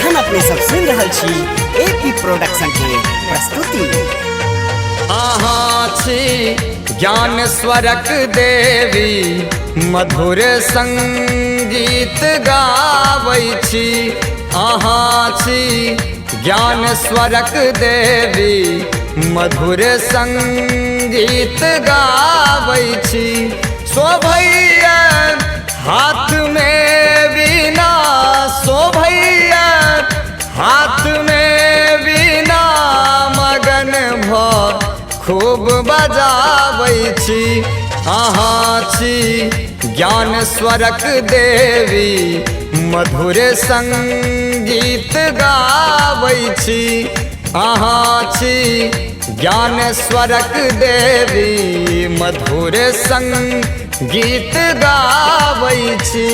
अखन अपने सब सुन रहल छी एपी प्रोडक्शन के प्रस्तुति। अहाँ छी ज्ञान स्वरक देवी, मधुर संगीत गाबै छी। अहाँ छी ज्ञान स्वरक देवी, मधुर संगीत गाबै छी। शोभैया हाथ में वीणा, शोभैया हाथ में वीणा, मगन भ खूब बजाबै छी। अहाँ छी ज्ञान स्वरक देवी, मधुर संगीत गाबै छी। अहाँ छी ज्ञान स्वरक देवी, मधुर संगीत गाबै छी।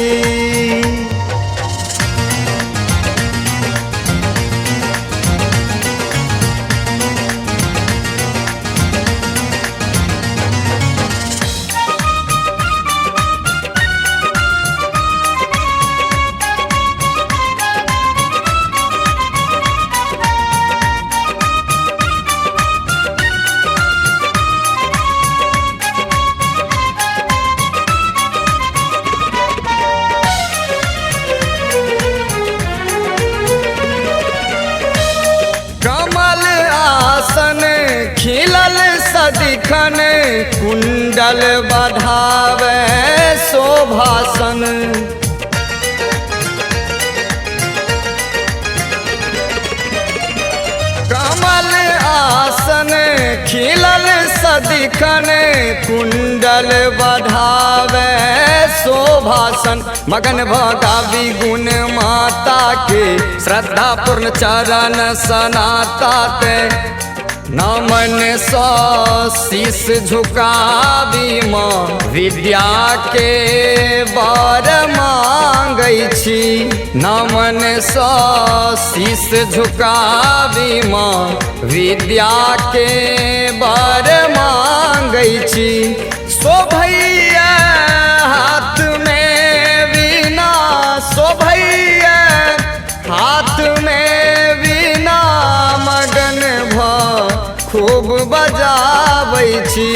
खिलल सदिखन कुंडल बढ़ावे शोभासन। कमल आसन खिलल सदिखन कुंडल बढ़ावे शोभासन। मगन भगावी गुण माता के, श्रद्धा पूर्ण चरण सनाता ते। नमन सौ शीश झुकावी माँ, विद्या के वर मांगै छी। नमन सौ शीश झुकावी माँ, विद्या के वर मांगै छी। शोभैया हाथ में वीणा, शोभैया हाथ में वीणा, मगन भ खूब बजाबै छी।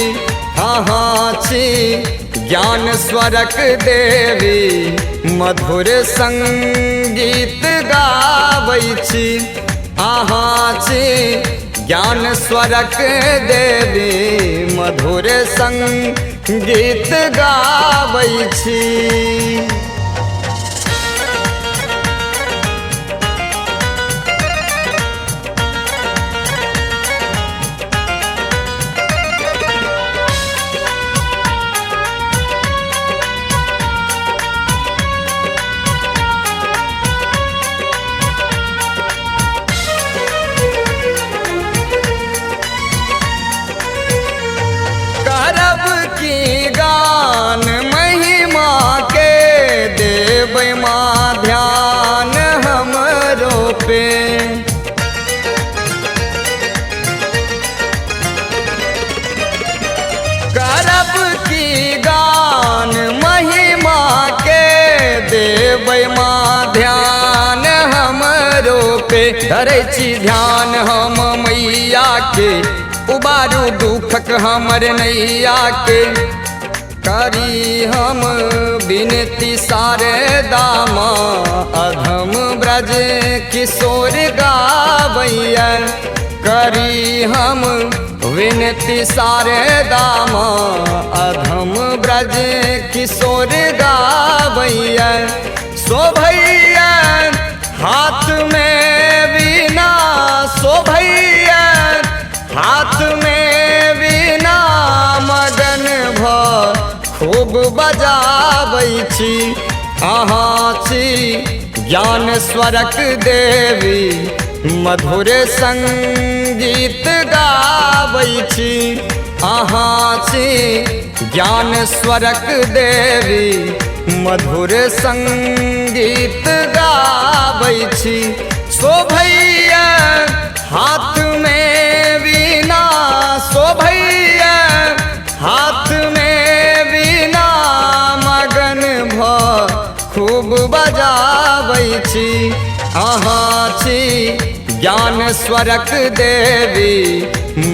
अहाँ छी ज्ञान स्वरक देवी, मधुर संगीत गाबै छी। अहाँ छी ज्ञान स्वरक देवी, मधुर संगीत गाबै छी। गान महिमा के देबै माँ ध्यान हमरो पे। करब की गान महिमा के देबै माँ ध्यान हमरो पे। धरै छी ध्यान हम मैया के, उबारू दुखक हमर नैया के। करी हम बिनती शारदा माँ, अधम ब्रज किशोर गावैया। करी हम विनती शारदा माँ, अधम ब्रज किशोर गावैया। शोभैया हाथ में वीणा, शोभैया हाथ में वीणा, मगन भ खूब बजाबै छी। अहाँ छी ज्ञान स्वरक देवी, मधुर संगीत गाबै छी। अहाँ छी ज्ञान स्वरक देवी, मधुर संगीत गाबै छी। शोभैया हाथ में वीणा, शोभैया हाथ में वीणा, मगन भ खूब बजाबै छी। अहाँ छी ज्ञान स्वरक देवी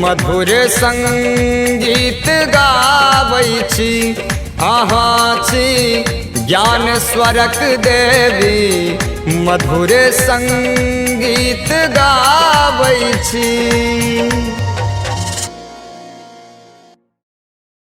मधुर संगीत गाबै छी अहाँ छी ज्ञान स्वरक देवी मधुर संगीत गाबै छी।